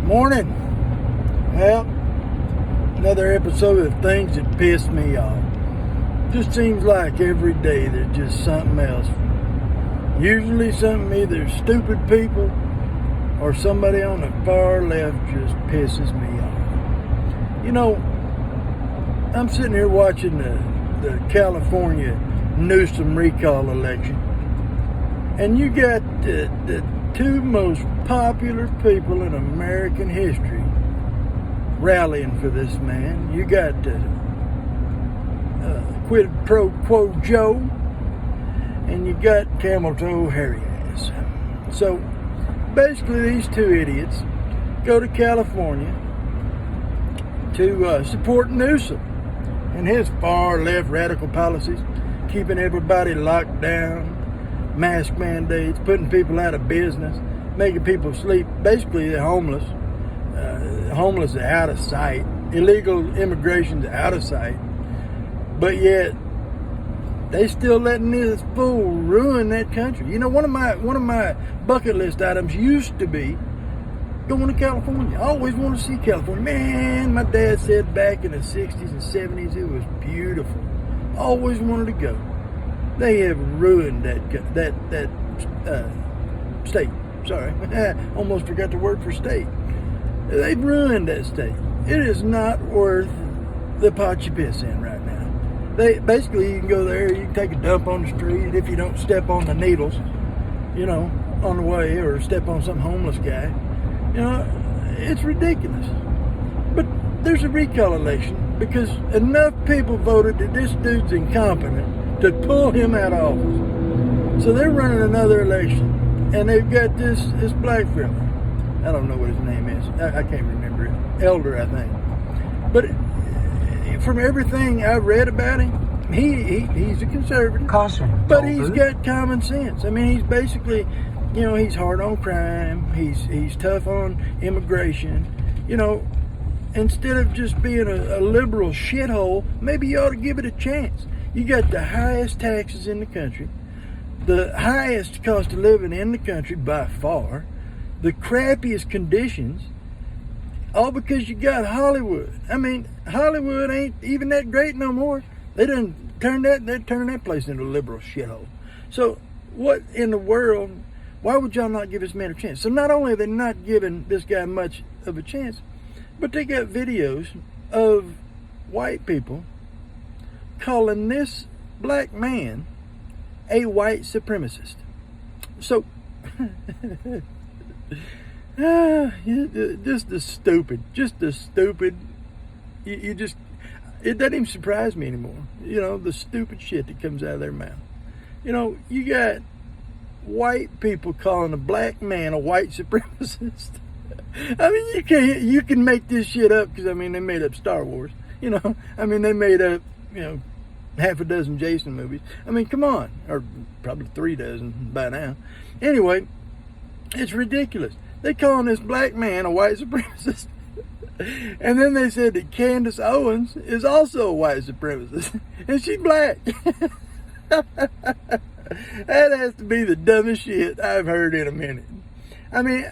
Morning. Well, another episode of things that piss me off. Just seems like every day there's just something else. Usually something either stupid people or somebody on the far left just pisses me off. You know, I'm sitting here watching the California Newsom recall election, and you got the two most popular people in American history rallying for this man. You got Quid Pro Quo Joe, and you got Camel Toe Hairy Ass. So basically these two idiots go to California to support Newsom and his far left radical policies, keeping everybody locked down, mask mandates, putting people out of business, making people sleep. Basically, they're homeless. Homeless are out of sight. Illegal immigration's out of sight. But yet, they still letting this fool ruin that country. You know, one of my bucket list items used to be going to California. I always wanted to see California. Man, my dad said back in the 60s and 70s it was beautiful. Always wanted to go. They have ruined that state. Sorry, almost forgot the word for state. They've ruined that state. It is not worth the pot you piss in right now. Basically, you can go there, you can take a dump on the street if you don't step on the needles, you know, on the way, or step on some homeless guy. You know, it's ridiculous. But there's a recall election because enough people voted that this dude's incompetent to pull him out of office. So they're running another election, and they've got this black fella. I don't know what his name is. I can't remember it. Elder, I think. But from everything I've read about him, he's a conservative. Caution. But he's got common sense. I mean, he's basically, you know, he's hard on crime. He's tough on immigration. You know, instead of just being a liberal shithole, maybe you ought to give it a chance. You got the highest taxes in the country, the highest cost of living in the country by far, the crappiest conditions, all because you got Hollywood. I mean, Hollywood ain't even that great no more. They're turning that place into a liberal shithole. So what in the world, why would y'all not give this man a chance? So not only are they not giving this guy much of a chance, but they got videos of white people calling this black man a white supremacist. So, just the stupid, it doesn't even surprise me anymore. You know, the stupid shit that comes out of their mouth. You know, you got white people calling a black man a white supremacist. I mean, you can make this shit up because, I mean, they made up Star Wars. You know, I mean, they made up, you know, half a dozen Jason movies. I mean, come on. Or probably 3 dozen by now. Anyway, it's ridiculous. They calling this black man a white supremacist. And then they said that Candace Owens is also a white supremacist. And she's black. That has to be the dumbest shit I've heard in a minute. I mean,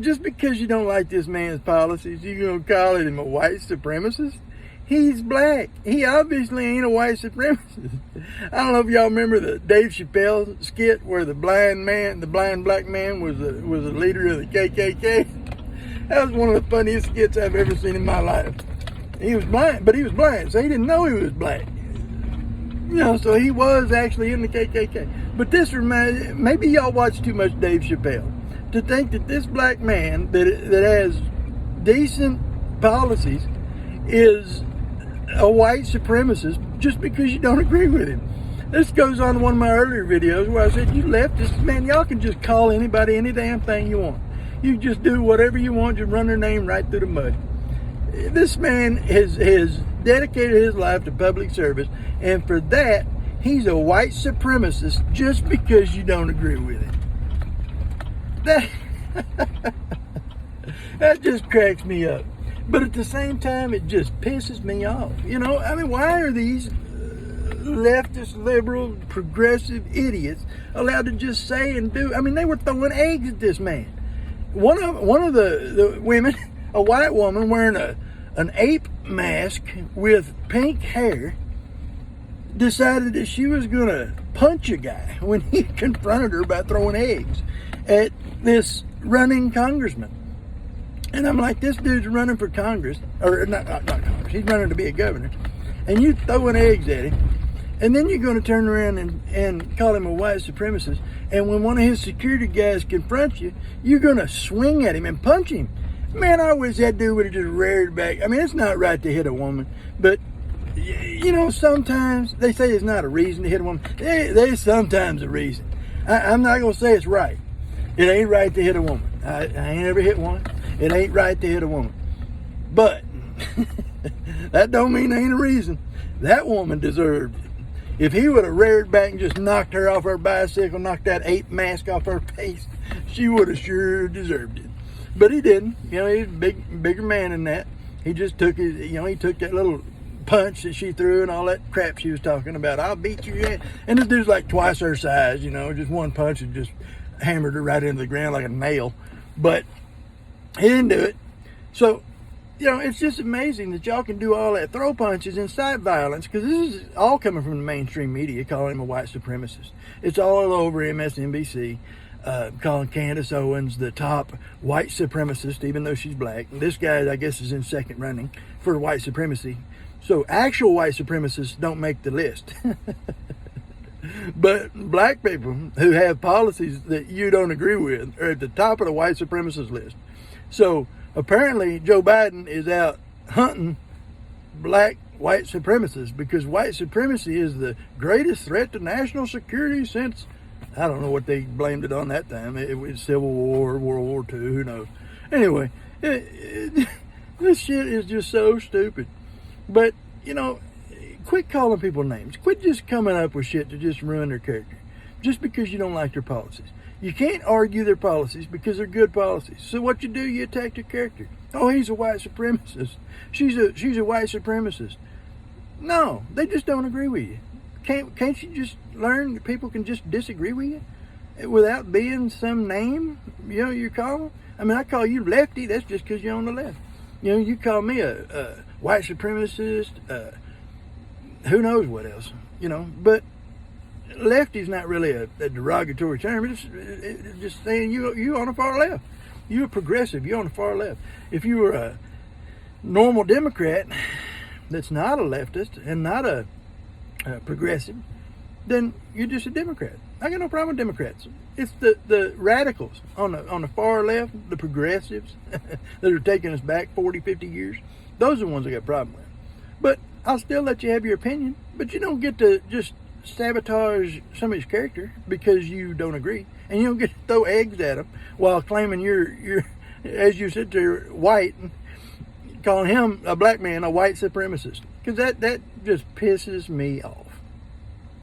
just because you don't like this man's policies, you're going to call him a white supremacist? He's black. He obviously ain't a white supremacist. I don't know if y'all remember the Dave Chappelle skit where the blind black man was a leader of the KKK. That was one of the funniest skits I've ever seen in my life. He was blind, but he was blind, so he didn't know he was black. You know, so he was actually in the KKK. But this maybe y'all watch too much Dave Chappelle to think that this black man that has decent policies is a white supremacist just because you don't agree with him. This goes on to one of my earlier videos where I said, you leftists, man, y'all can just call anybody any damn thing you want. You just do whatever you want, just run their name right through the mud. This man has dedicated his life to public service, and for that, he's a white supremacist just because you don't agree with him. That just cracks me up. But at the same time, it just pisses me off. You know, I mean, why are these leftist, liberal, progressive idiots allowed to just say and do? I mean, they were throwing eggs at this man. one of the women, a white woman wearing an ape mask with pink hair, decided that she was going to punch a guy when he confronted her by throwing eggs at this running congressman. And I'm like, this dude's running for Congress, or not Congress, he's running to be a governor, and you throwing eggs at him, and then you're going to turn around and call him a white supremacist, and when one of his security guys confronts you, you're going to swing at him and punch him. Man, I wish that dude would have just reared back. I mean, it's not right to hit a woman, but you know, sometimes they say it's not a reason to hit a woman. There's sometimes a reason. I'm not going to say it's right. It ain't right to hit a woman. I ain't ever hit one. It ain't right to hit a woman. But that don't mean there ain't a reason. That woman deserved it. If he would have reared back and just knocked her off her bicycle, knocked that ape mask off her face, she would have sure deserved it. But he didn't. You know, he's a bigger man than that. He just took his, you know, he took that little punch that she threw and all that crap she was talking about. I'll beat you. And this dude's like twice her size, you know, just one punch and just hammered her right into the ground like a nail. But he didn't do it. So, you know, it's just amazing that y'all can do all that, throw punches, incite violence, because this is all coming from the mainstream media calling him a white supremacist. It's all over msnbc, calling Candace Owens the top white supremacist, even though she's black. And this guy, I guess, is in second running for white supremacy. So actual white supremacists don't make the list. But black people who have policies that you don't agree with are at the top of the white supremacist list. So apparently Joe Biden is out hunting black white supremacists because white supremacy is the greatest threat to national security since, I don't know what they blamed it on that time. It was Civil War, World War II, who knows. Anyway, this shit is just so stupid. But, you know, quit calling people names. Quit just coming up with shit to just ruin their character. Just because you don't like their policies. You can't argue their policies because they're good policies. So what you do, you attack their character. Oh, he's a white supremacist. She's a white supremacist. No, they just don't agree with you. Can't you just learn that people can just disagree with you without being some name, you know, you call them? I mean, I call you lefty, that's just because you're on the left. You know, you call me a white supremacist, who knows what else, you know. But lefty's not really a derogatory term. It's just saying you on the far left. You're a progressive, you're on the far left. If you were a normal Democrat that's not a leftist and not a progressive, then you're just a Democrat. I got no problem with Democrats. It's the radicals on the far left, the progressives that are taking us back 40, 50 years. Those are the ones I got a problem with. But I'll still let you have your opinion. But you don't get to just sabotage somebody's character because you don't agree. And you don't get to throw eggs at them while claiming you're as you sit there, white, calling him, a black man, a white supremacist. Because that just pisses me off.